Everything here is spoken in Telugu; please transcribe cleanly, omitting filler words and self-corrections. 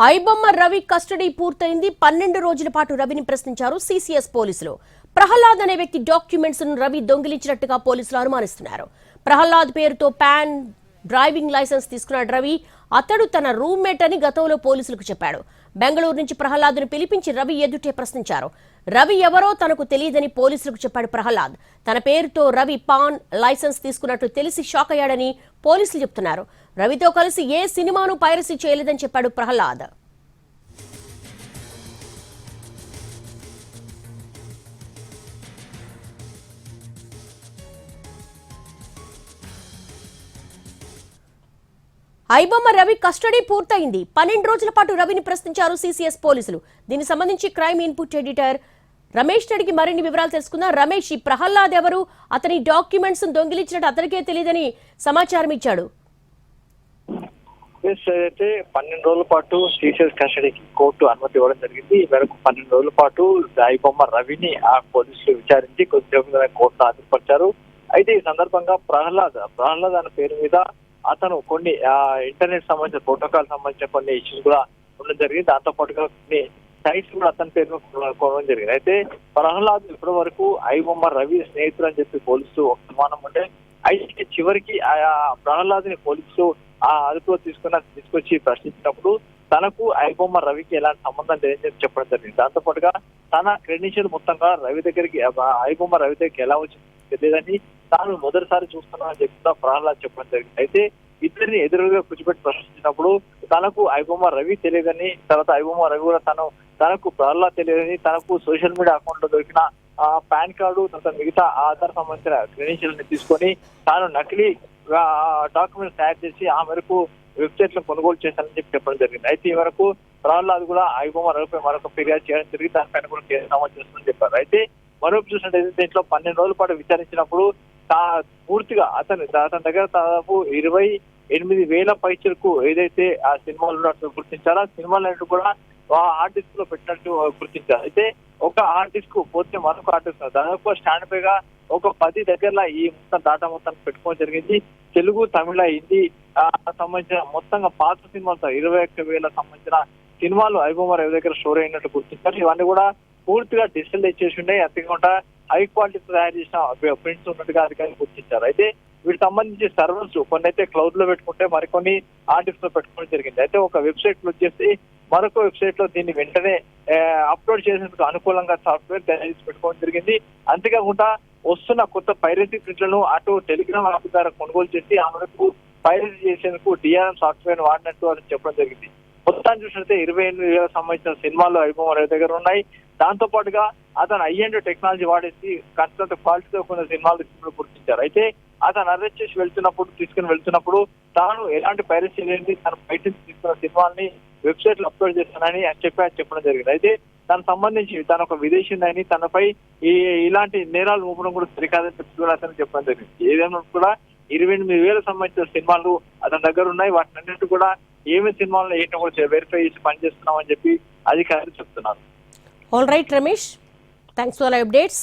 ఐబొమ్మ రవి కస్టడీ పూర్తయింది. 12 రోజుల పాటు రవిని ప్రశ్నించారు సిసిఎస్ పోలీసులు. ప్రహ్లాద్ అనే వ్యక్తి డాక్యుమెంట్స్ ను రవి దొంగిలించినట్టుగా పోలీసులు అనుమానిస్తున్నారు. ప్రహ్లాద్ పేరుతో పాన్, డ్రైవింగ్ లైసెన్స్ తీసుకున్నాడు రవి. అతడు తన రూమ్మేట్ అని గతంలో పోలీసులకు చెప్పాడు. బెంగళూరు నుంచి ప్రహ్లాద్ను పిలిపించి రవి ఎదుటే ప్రశ్నించారు. రవి ఎవరో తనకు తెలియదని పోలీసులకు చెప్పాడు ప్రహ్లాద్. తన పేరుతో రవి పాన్ లైసెన్స్ తీసుకున్నట్టు తెలిసి షాక్ అయ్యాడని పోలీసులు చెప్తున్నారు. రవితో కలిసి ఏ సినిమాను పైరసీ చేయలేదని చెప్పాడు ప్రహ్లాద్. ఐబొమ్మ రవి కస్టడీ పూర్తయింది. 12 రోజుల పాటు రవిని ప్రశ్నించారు సిసిఎస్ పోలీసులు. దీనికి సంబంధించి క్రైమ్ ఇన్పుట్ ఎడిటర్ రమేష్ అడిగి మరిన్ని వివరాలు తెలుసుకుందాం. రమేష్, ఈ ప్రహ్లాద్ ఎవరు? అతని డాక్యుమెంట్స్ దొంగిలించినట్టు అతనికే తెలియదని సమాచారం ఇచ్చాడు. అయితే 12 రోజుల పాటు సిసిఎస్ కస్టడీకి కోర్టు అనుమతి ఇవ్వడం జరిగింది. ఈ మేరకు 12 రోజుల పాటు ఐబొమ్మ రవిని ఆ పోలీసులు విచారించి కొద్దిసేపు కోర్టు హాజరుపరిచారు. అయితే ఈ సందర్భంగా ప్రహ్లాద్ అనే పేరు మీద అతను కొన్ని ఇంటర్నెట్ సంబంధించిన ప్రోటోకాల్ సంబంధించిన కొన్ని ఇష్యూస్ కూడా ఉండడం జరిగింది. దాంతో పాటుగా కొన్ని సైట్స్ కూడా అతని పేరు కొనడం జరిగింది. అయితే ప్రహ్లాద్ ఇప్పటి వరకు ఐబొమ్మ రవి స్నేహితులు అని చెప్పి పోలీసులు ఒక అనుమానం ఉంటే, అయితే చివరికి ప్రహ్లాద్ ని పోలీసులు ఆ అదుపులో తీసుకొచ్చి ప్రశ్నించినప్పుడు తనకు ఐబొమ్మ రవికి ఎలాంటి సంబంధం లేదని చెప్పి చెప్పడం జరిగింది. దాంతో పాటుగా తన క్రెడెన్షియల్ మొత్తంగా రవి దగ్గరికి ఐబొమ్మ రవి దగ్గరికి ఎలా వచ్చింది తెలియదని, తాను మొదటిసారి చూస్తున్నానని చెప్పి ప్రహ్లాద్ చెప్పడం జరిగింది. అయితే ఇద్దరిని ఎదురుగా కూర్చోబెట్టి ప్రశ్నించినప్పుడు తనకు ఐబొమ్మ రవి తెలియదని, తర్వాత ఐబొమ్మ రవి కూడా తనకు ప్రహ్లాద్ తెలియదని, తనకు సోషల్ మీడియా అకౌంట్ లో దొరికిన పాన్ కార్డు, తర్వాత మిగతా ఆధార్ సంబంధించిన క్రెడెన్షియల్ ని తీసుకొని తాను నకిలీ డాక్యుమెంట్స్ తయారు చేసి ఆ మేరకు వెబ్సైట్ లో కొనుగోలు చేశానని చెప్పి చెప్పడం జరిగింది. అయితే ఈ వరకు ప్రహ్లాద్ కూడా ఐబొమ్మ రవిపై మరొక ఫిర్యాదు చేయడం జరిగింది. దానిపైన కూడా కేసు నమోదు చేస్తుందని చెప్పారు. అయితే మరొక చూసినట్టయితే దీంట్లో 12 రోజుల పాటు విచారించినప్పుడు పూర్తిగా అతని దగ్గర దాదాపు 28,000 పైచలకు ఏదైతే ఆ సినిమాలు ఉన్నట్టు గుర్తించారో, ఆ సినిమాలు కూడా హార్డ్ డిస్క్ లో పెట్టినట్టు గుర్తించారు. అయితే ఒక హార్డ్ డిస్క్ పోతే మరొక హార్డ్ డిస్క్ దాదాపు స్టాండ్ పైగా ఒక 10 దగ్గరలో ఈ మొత్తం డాటా మొత్తాన్ని పెట్టుకోవడం జరిగింది. తెలుగు, తమిళ, హిందీ సంబంధించిన మొత్తంగా పాత సినిమాలతో 21,000 సంబంధించిన సినిమాలు ఐబొమ్మ రవి దగ్గర స్టోర్ అయినట్టు గుర్తించారు. ఇవన్నీ కూడా పూర్తిగా డిజిటలైజ్ చేసి ఉన్నాయి. అంతేకాకుండా హై క్వాలిటీతో తయారు చేసిన ప్రింట్స్ ఉన్నట్టుగా అధికారులు గుర్తించారు. అయితే వీటికి సంబంధించి సర్వర్స్ కొన్ని అయితే క్లౌడ్ లో పెట్టుకుంటే, మరికొన్ని ఆర్టిస్ట్ లో పెట్టుకోవడం జరిగింది. అయితే ఒక వెబ్సైట్ లో వచ్చేసి మరొక వెబ్సైట్ లో దీన్ని వెంటనే అప్లోడ్ చేసేందుకు అనుకూలంగా సాఫ్ట్వేర్ తయారు చేసి పెట్టుకోవడం జరిగింది. అంతేకాకుండా వస్తున్న కొత్త పైరసీ ప్రింట్లను అటు టెలిగ్రామ్ యాప్ ద్వారా కొనుగోలు చేసి ఆ మేరకు పైరసీ చేసేందుకు డిఆర్ఎం సాఫ్ట్వేర్ వాడినట్టు అని చెప్పడం జరిగింది. మొత్తాన్ని చూసినట్టే 28,000 సంబంధించిన సినిమాలు ఐబొమ్మ రవి దగ్గర ఉన్నాయి. దాంతో పాటుగా అతను ఐఎండ్ టెక్నాలజీ వాడేసి కంటే క్వాలిటీతో కొన్ని సినిమాలు గుర్తించారు. అయితే అతను అరెస్ట్ చేసి తీసుకుని వెళ్తున్నప్పుడు తాను ఎలాంటి పైరసీ లేని తన బయట తీసుకున్న సినిమాల్ని వెబ్సైట్ లో అప్లోడ్ చేస్తానని చెప్పడం జరిగింది. అయితే దానికి సంబంధించి తను ఒక విదేశీని, తనపై ఇలాంటి నేరాలు మోపడం కూడా సరికాదని అతను చెప్పడం జరిగింది. ఏదైనా కూడా 28,000 సంబంధించిన సినిమాలు అతని దగ్గర ఉన్నాయి. వాటిని అన్నింటి కూడా ఏమి సినిమాల్లో ఏంటో కూడా వెరిఫై చేసి పనిచేస్తున్నామని చెప్పి అధికారులు చెప్తున్నారు. All right Ramesh, thanks for your updates.